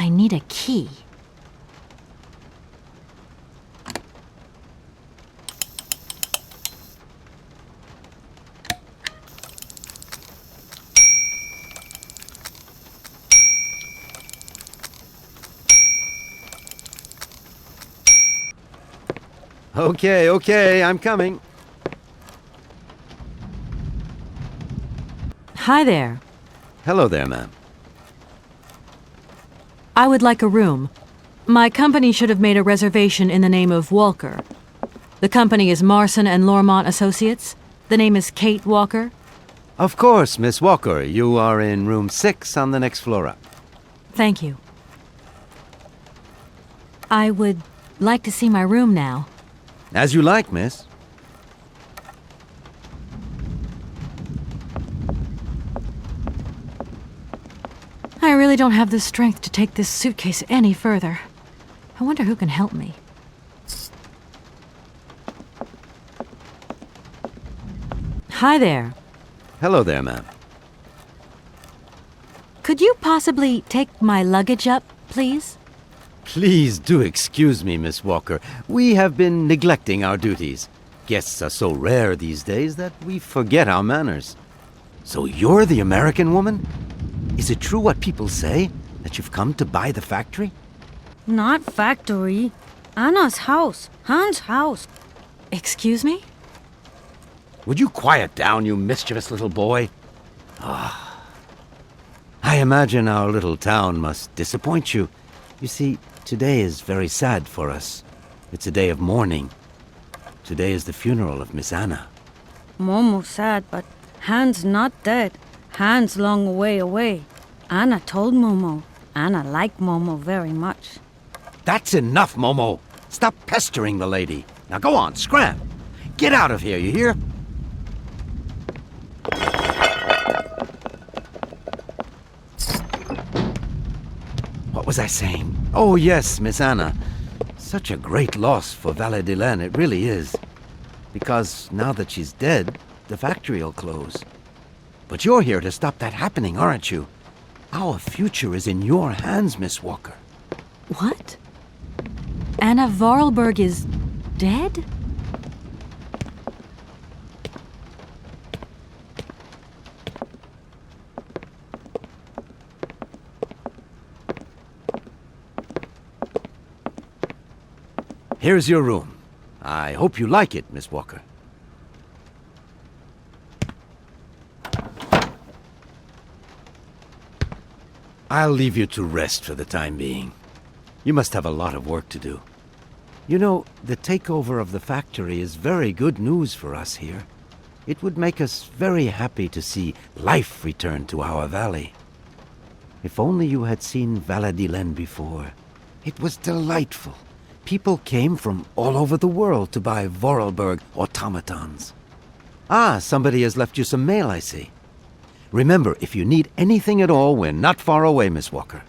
I need a key. Okay, I'm coming. Hi there. Hello there, ma'am. I would like a room. My company should have made a reservation in the name of Walker. The company is Marson and Lormont Associates. The name is Kate Walker. Of course, Miss Walker. You are in room 6 on the next floor up. Thank you. I would like to see my room now. As you like, miss. I really don't have the strength to take this suitcase any further. I wonder who can help me. Hi there. Hello there, ma'am. Could you possibly take my luggage up, please? Please do excuse me, Miss Walker. We have been neglecting our duties. Guests are so rare these days that we forget our manners. So you're the American woman? Is it true what people say, that you've come to buy the factory? Not factory. Anna's house. Hans' house. Excuse me? Would you quiet down, you mischievous little boy? I imagine our little town must disappoint you. You see, today is very sad for us. It's a day of mourning. Today is the funeral of Miss Anna. Momo sad, but Hans not dead. Hans long way away. Anna told Momo. Anna liked Momo very much. That's enough, Momo. Stop pestering the lady. Now go on, scram. Get out of here, you hear? What was I saying? Oh, yes, Miss Anna. Such a great loss for Valadilene, it really is. Because now that she's dead, the factory'll close. But you're here to stop that happening, aren't you? Our future is in your hands, Miss Walker. What? Anna Vorarlberg is dead? Here's your room. I hope you like it, Miss Walker. I'll leave you to rest for the time being. You must have a lot of work to do. You know, the takeover of the factory is very good news for us here. It would make us very happy to see life return to our valley. If only you had seen Valadilene before. It was delightful. People came from all over the world to buy Vorarlberg automatons. Ah, somebody has left you some mail, I see. Remember, if you need anything at all, we're not far away, Miss Walker.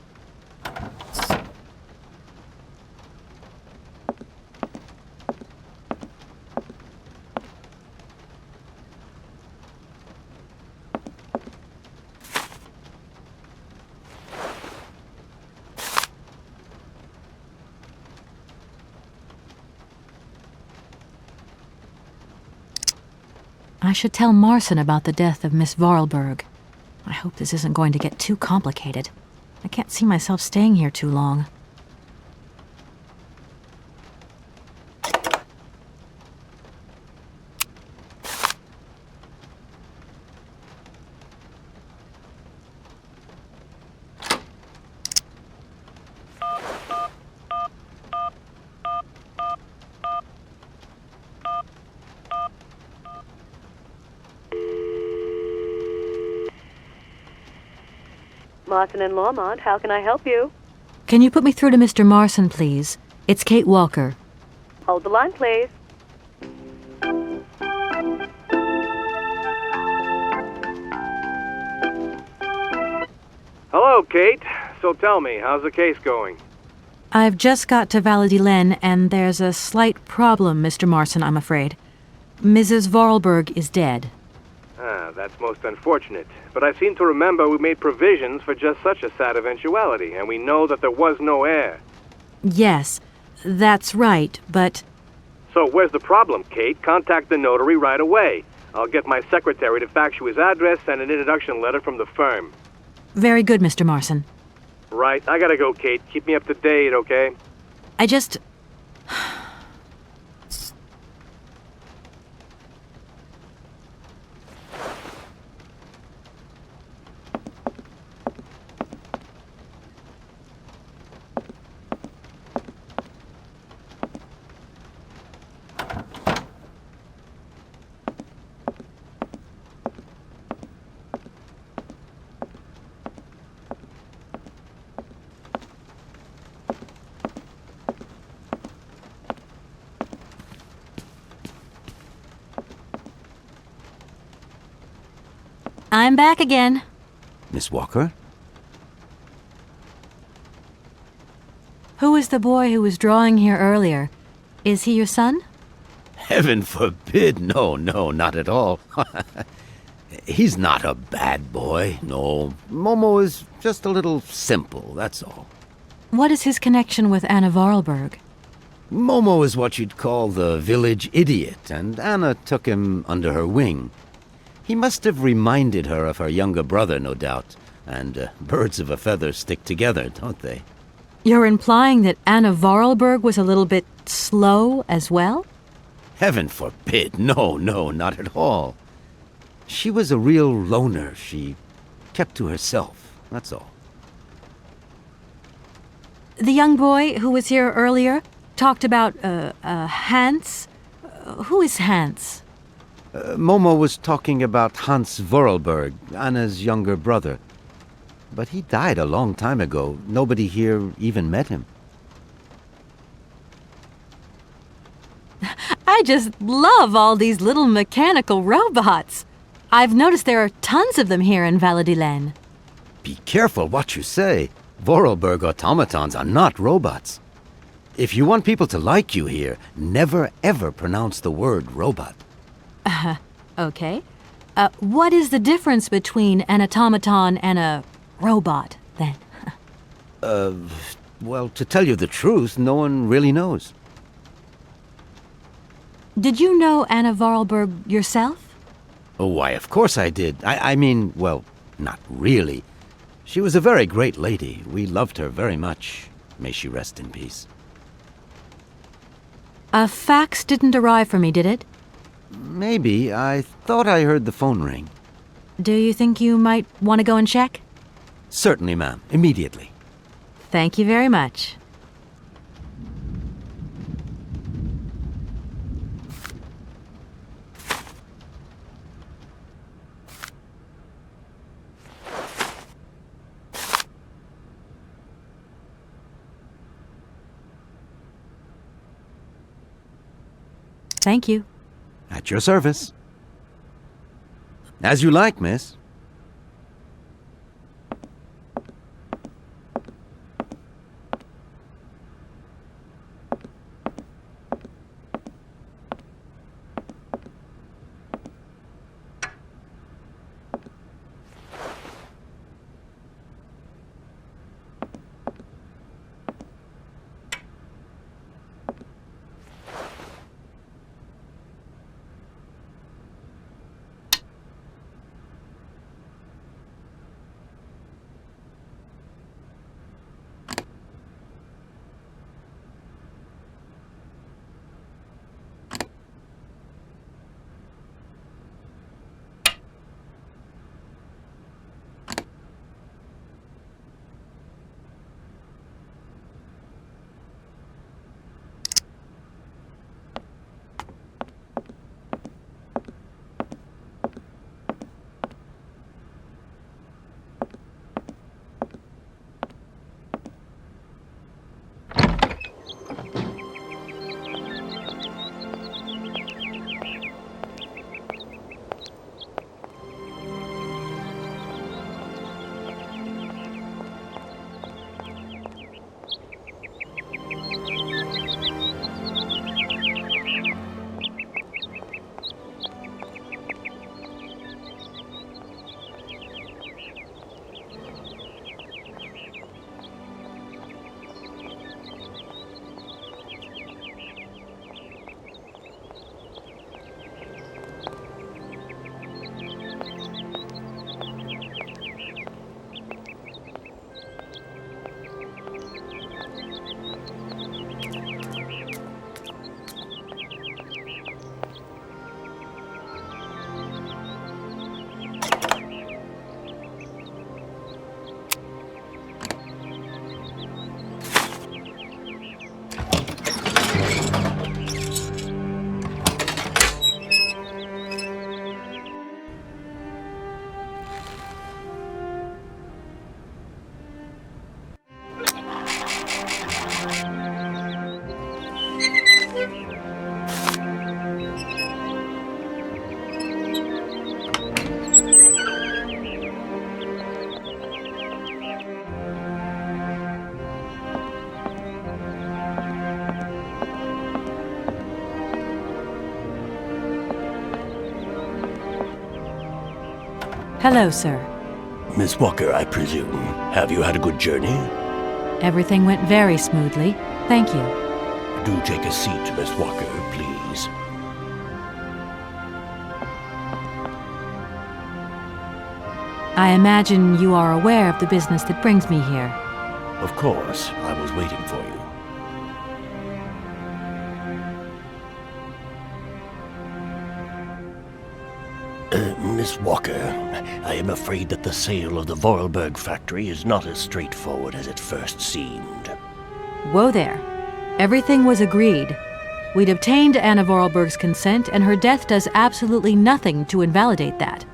I should tell Marson about the death of Miss Vorarlberg. I hope this isn't going to get too complicated. I can't see myself staying here too long. Marson and Lormont, how can I help you? Can you put me through to Mr. Marson, please? It's Kate Walker. Hold the line, please. Hello, Kate. So tell me, how's the case going? I've just got to Valadilene, and there's a slight problem, Mr. Marson, I'm afraid. Mrs. Vorarlberg is dead. Ah, that's most unfortunate. But I seem to remember we made provisions for just such a sad eventuality, and we know that there was no heir. Yes, that's right, but... So where's the problem, Kate? Contact the notary right away. I'll get my secretary to fax you his address and an introduction letter from the firm. Very good, Mr. Marson. Right, I gotta go, Kate. Keep me up to date, okay? I just... I'm back again. Miss Walker? Who is the boy who was drawing here earlier? Is he your son? Heaven forbid, no, not at all. He's not a bad boy, no. Momo is just a little simple, that's all. What is his connection with Anna Varlberg? Momo is what you'd call the village idiot, and Anna took him under her wing. He must have reminded her of her younger brother, no doubt. And birds of a feather stick together, don't they? You're implying that Anna Varlberg was a little bit slow as well? Heaven forbid, no, not at all. She was a real loner. She kept to herself, that's all. The young boy who was here earlier talked about, Hans. Who is Hans? Momo was talking about Hans Vorarlberg, Anna's younger brother. But he died a long time ago. Nobody here even met him. I just love all these little mechanical robots. I've noticed there are tons of them here in Valadilene. Be careful what you say. Vorarlberg automatons are not robots. If you want people to like you here, never ever pronounce the word robot. Okay. What is the difference between an automaton and a robot, then? Well, to tell you the truth, no one really knows. Did you know Anna Varlberg yourself? Oh, why, of course I did. I mean, well, not really. She was a very great lady. We loved her very much. May she rest in peace. A fax didn't arrive for me, did it? Maybe. I thought I heard the phone ring. Do you think you might want to go and check? Certainly, ma'am. Immediately. Thank you very much. Thank you. At your service. As you like, miss. Hello, sir. Miss Walker, I presume. Have you had a good journey? Everything went very smoothly. Thank you. Do take a seat, Miss Walker, please. I imagine you are aware of the business that brings me here. Of course, I was waiting for you. Miss Walker, I am afraid that the sale of the Vorarlberg factory is not as straightforward as it first seemed. Whoa there. Everything was agreed. We'd obtained Anna Vorarlberg's consent, and her death does absolutely nothing to invalidate that.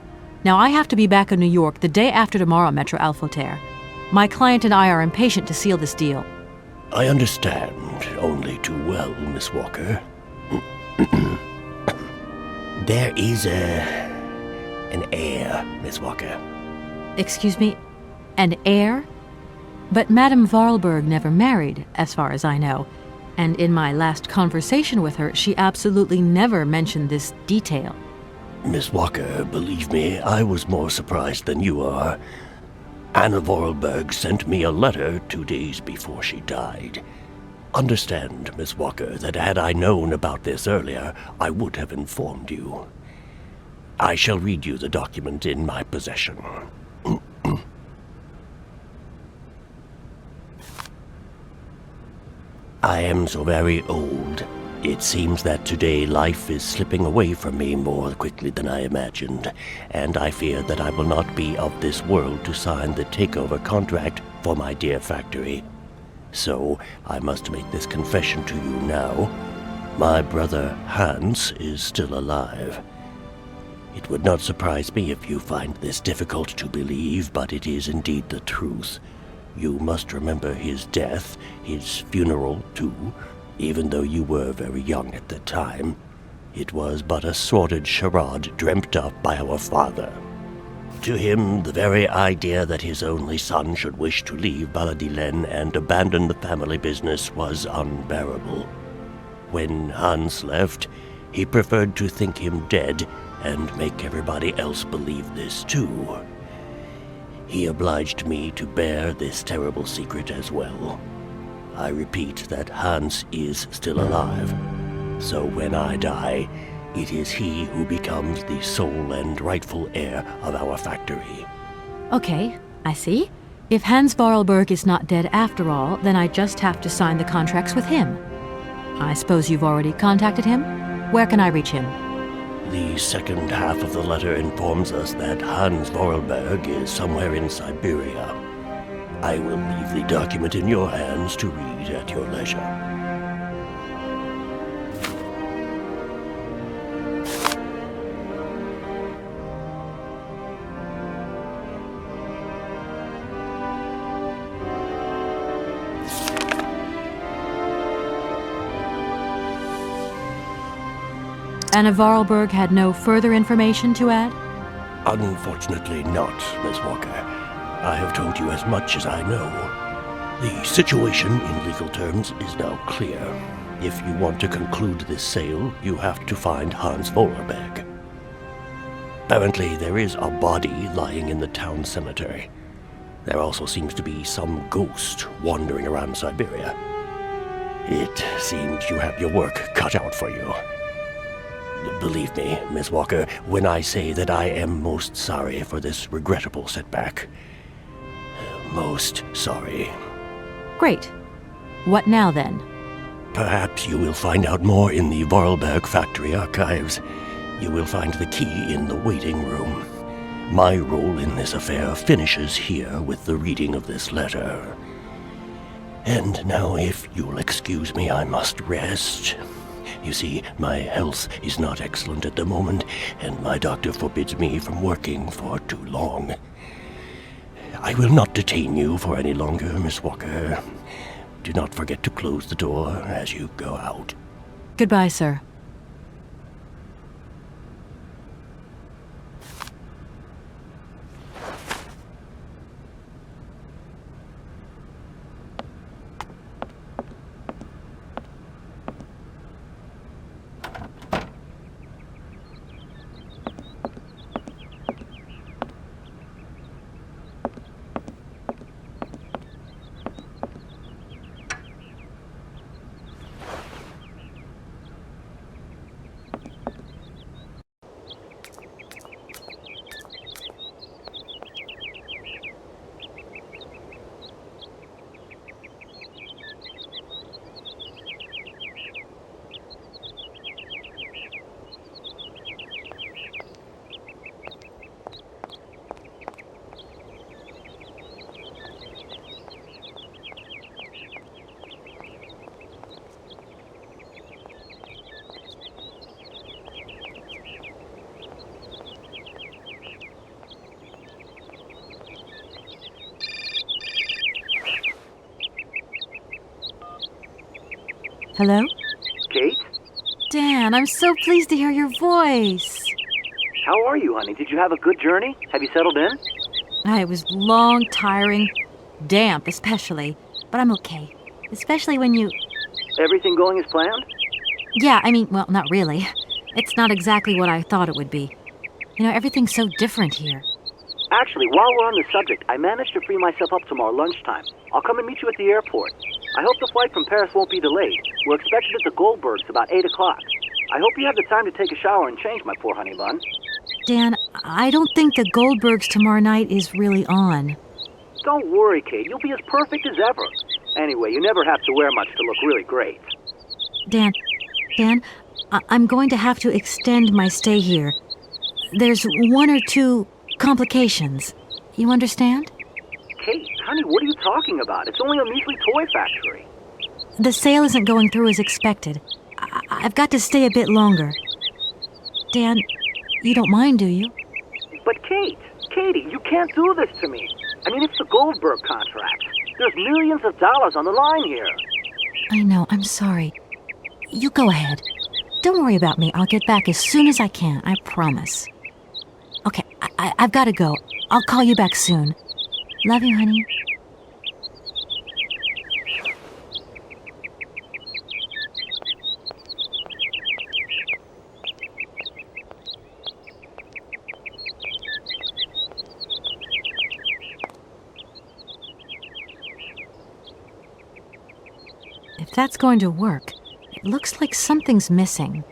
Now, I have to be back in New York the day after tomorrow, Maître Alfotaire. My client and I are impatient to seal this deal. I understand only too well, Miss Walker. There is an heir, Miss Walker. Excuse me? An heir? But Madame Vorarlberg never married, as far as I know. And in my last conversation with her, she absolutely never mentioned this detail. Miss Walker, believe me, I was more surprised than you are. Anna Vorarlberg sent me a letter 2 days before she died. Understand, Miss Walker, that had I known about this earlier, I would have informed you. I shall read you the document in my possession. I am so very old. It seems that today life is slipping away from me more quickly than I imagined, and I fear that I will not be of this world to sign the takeover contract for my dear factory. So I must make this confession to you now. My brother Hans is still alive. It would not surprise me if you find this difficult to believe, but it is indeed the truth. You must remember his death, his funeral too, even though you were very young at the time. It was but a sordid charade dreamt up by our father. To him, the very idea that his only son should wish to leave Valadilene and abandon the family business was unbearable. When Hans left, he preferred to think him dead and make everybody else believe this too. He obliged me to bear this terrible secret as well. I repeat that Hans is still alive, so when I die, it is he who becomes the sole and rightful heir of our factory. Okay, I see. If Hans Vorarlberg is not dead after all, then I just have to sign the contracts with him. I suppose you've already contacted him? Where can I reach him? The second half of the letter informs us that Hans Vorarlberg is somewhere in Syberia. I will leave the document in your hands to read at your leisure. Anna Vorarlberg had no further information to add? Unfortunately not, Miss Walker. I have told you as much as I know. The situation, in legal terms, is now clear. If you want to conclude this sale, you have to find Hans Vorarlberg. Apparently, there is a body lying in the town cemetery. There also seems to be some ghost wandering around Syberia. It seems you have your work cut out for you. Believe me, Miss Walker, when I say that I am most sorry for this regrettable setback. Most sorry. Great. What now, then? Perhaps you will find out more in the Vorarlberg factory archives. You will find the key in the waiting room. My role in this affair finishes here with the reading of this letter. And now, if you'll excuse me, I must rest. You see, my health is not excellent at the moment, and my doctor forbids me from working for too long. I will not detain you for any longer, Miss Walker. Do not forget to close the door as you go out. Goodbye, sir. Hello? Kate? Dan, I'm so pleased to hear your voice. How are you, honey? Did you have a good journey? Have you settled in? It was long, tiring, damp especially, but I'm okay. Especially when you... Everything going as planned? Yeah, well, not really. It's not exactly what I thought it would be. Everything's so different here. Actually, while we're on the subject, I managed to free myself up tomorrow lunchtime. I'll come and meet you at the airport. I hope the flight from Paris won't be delayed. We're expected at the Goldbergs about 8 o'clock. I hope you have the time to take a shower and change, my poor honey bun. Dan, I don't think the Goldbergs tomorrow night is really on. Don't worry, Kate. You'll be as perfect as ever. Anyway, you never have to wear much to look really great. Dan, I'm going to have to extend my stay here. There's 1 or 2 complications. You understand? Kate, honey, what are you talking about? It's only a measly toy factory. The sale isn't going through as expected. I've got to stay a bit longer. Dan, you don't mind, do you? But Katie, you can't do this to me. It's the Goldberg contract. There's millions of dollars on the line here. I know, I'm sorry. You go ahead. Don't worry about me. I'll get back as soon as I can, I promise. Okay, I've got to go. I'll call you back soon. Love you, honey. If that's going to work, it looks like something's missing.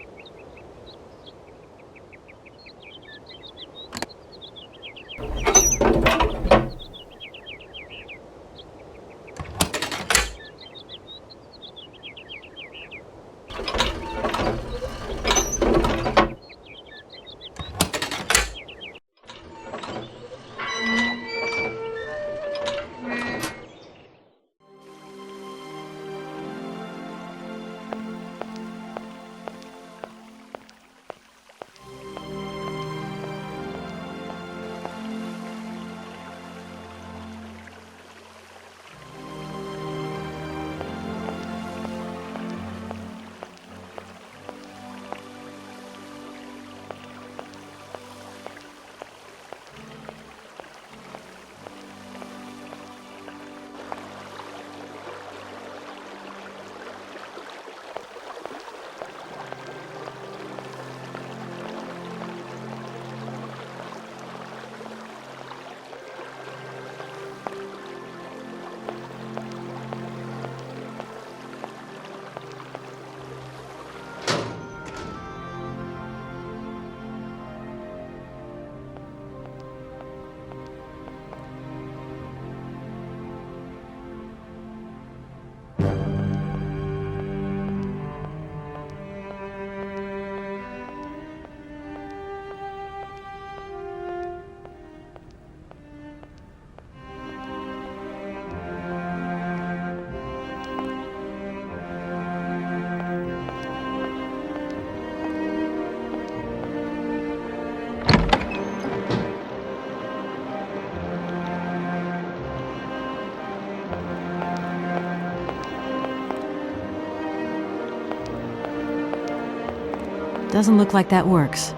Doesn't look like that works.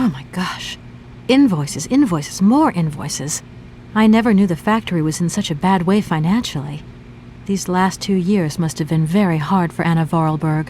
Oh my gosh. Invoices, invoices, more invoices. I never knew the factory was in such a bad way financially. These last 2 years must have been very hard for Anna Vorarlberg.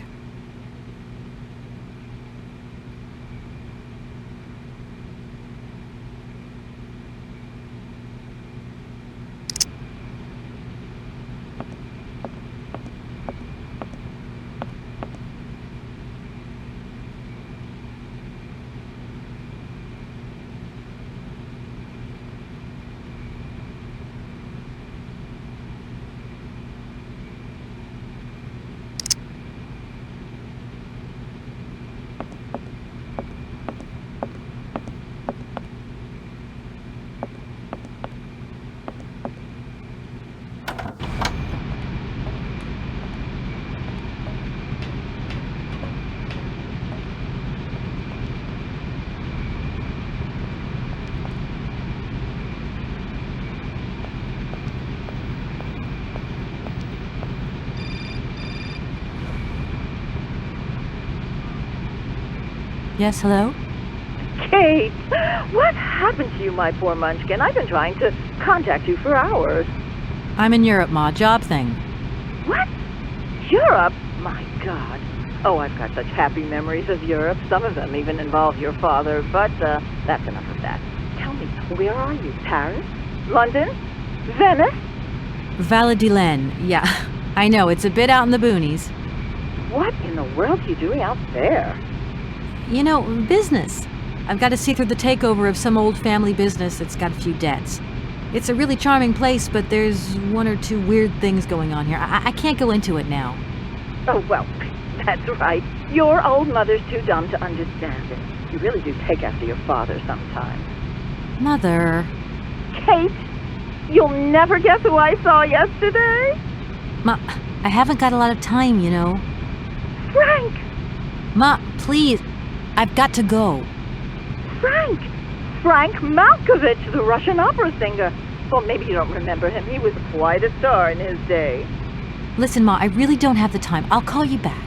Yes, hello? Kate, what happened to you, my poor munchkin? I've been trying to contact you for hours. I'm in Europe, Ma. Job thing. What? Europe? My God. Oh, I've got such happy memories of Europe. Some of them even involve your father, but that's enough of that. Tell me, where are you? Paris? London? Venice? Valadilene, yeah. I know, it's a bit out in the boonies. What in the world are you doing out there? You know, business. I've got to see through the takeover of some old family business that's got a few debts. It's a really charming place, but there's 1 or 2 weird things going on here. I can't go into it now. Oh, well, that's right. Your old mother's too dumb to understand it. You really do take after your father sometimes. Mother. Kate, you'll never guess who I saw yesterday? Ma, I haven't got a lot of time, you know. Frank! Ma, please. I've got to go. Frank Malkovich, the Russian opera singer. Well, maybe you don't remember him. He was quite a star in his day. Listen, Ma, I really don't have the time. I'll call you back.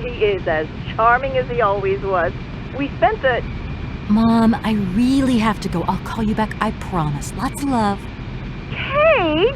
He is as charming as he always was. We spent the... Mom, I really have to go. I'll call you back, I promise. Lots of love. Kate!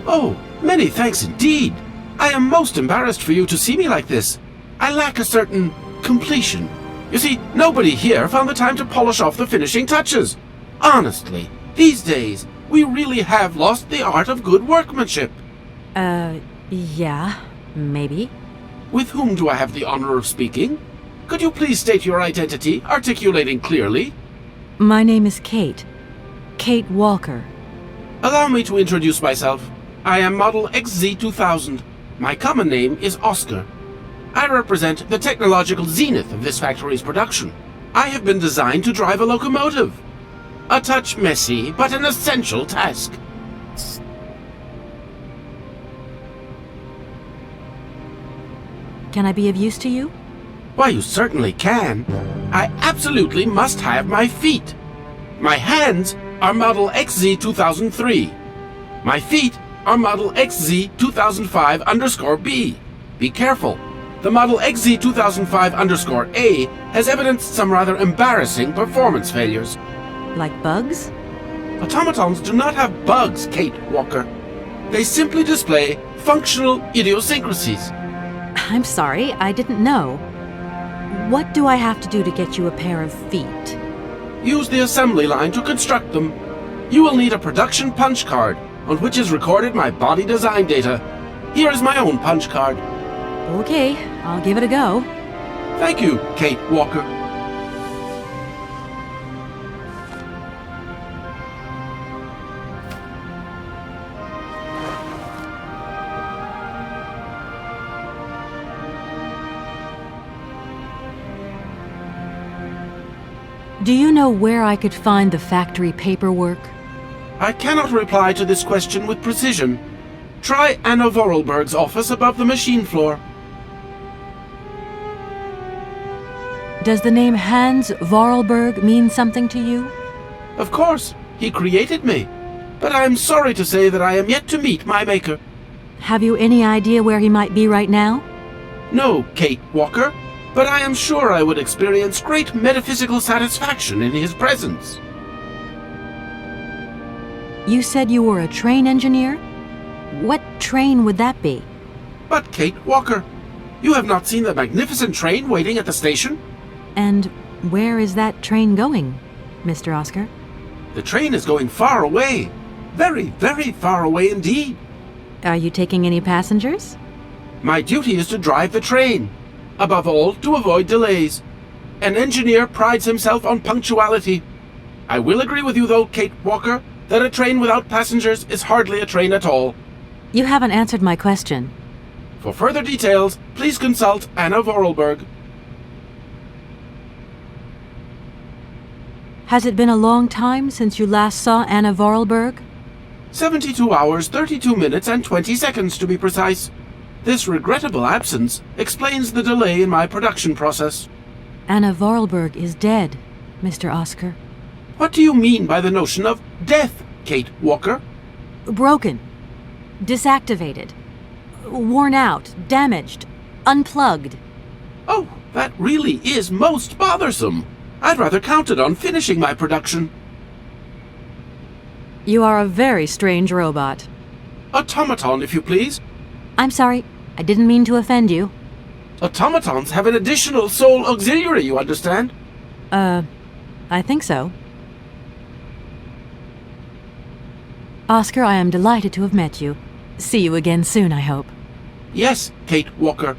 Oh, many thanks indeed. I am most embarrassed for you to see me like this. I lack a certain completion. You see, nobody here found the time to polish off the finishing touches. Honestly, these days, we really have lost the art of good workmanship. Yeah, maybe. With whom do I have the honor of speaking? Could you please state your identity, articulating clearly? My name is Kate. Kate Walker. Allow me to introduce myself. I am Model XZ2000. My common name is Oscar. I represent the technological zenith of this factory's production. I have been designed to drive a locomotive. A touch messy, but an essential task. Can I be of use to you? Why, you certainly can. I absolutely must have my feet. My hands are Model XZ2003. My feet are Model XZ2005_B. Be careful. The Model XZ2005_A has evidenced some rather embarrassing performance failures. Like bugs? Automatons do not have bugs, Kate Walker. They simply display functional idiosyncrasies. I'm sorry, I didn't know. What do I have to do to get you a pair of feet? Use the assembly line to construct them. You will need a production punch card, on which is recorded my body design data. Here is my own punch card. Okay, I'll give it a go. Thank you, Kate Walker. Do you know where I could find the factory paperwork? I cannot reply to this question with precision. Try Anna Vorarlberg's office above the machine floor. Does the name Hans Vorarlberg mean something to you? Of course, he created me. But I am sorry to say that I am yet to meet my maker. Have you any idea where he might be right now? No, Kate Walker, but I am sure I would experience great metaphysical satisfaction in his presence. You said you were a train engineer? What train would that be? But Kate Walker, you have not seen the magnificent train waiting at the station? And where is that train going, Mr. Oscar? The train is going far away. Very, very far away indeed. Are you taking any passengers? My duty is to drive the train. Above all, to avoid delays. An engineer prides himself on punctuality. I will agree with you, though, Kate Walker, that a train without passengers is hardly a train at all. You haven't answered my question. For further details, please consult Anna Vorarlberg. Has it been a long time since you last saw Anna Vorarlberg? 72 hours, 32 minutes, and 20 seconds to be precise. This regrettable absence explains the delay in my production process. Anna Vorarlberg is dead, Mr. Oscar. What do you mean by the notion of death, Kate Walker? Broken. Disactivated. Worn out. Damaged. Unplugged. Oh, that really is most bothersome. I'd rather counted on finishing my production. You are a very strange robot. Automaton, if you please. I'm sorry. I didn't mean to offend you. Automatons have an additional soul auxiliary, you understand? I think so. Oscar, I am delighted to have met you. See you again soon, I hope. Yes, Kate Walker.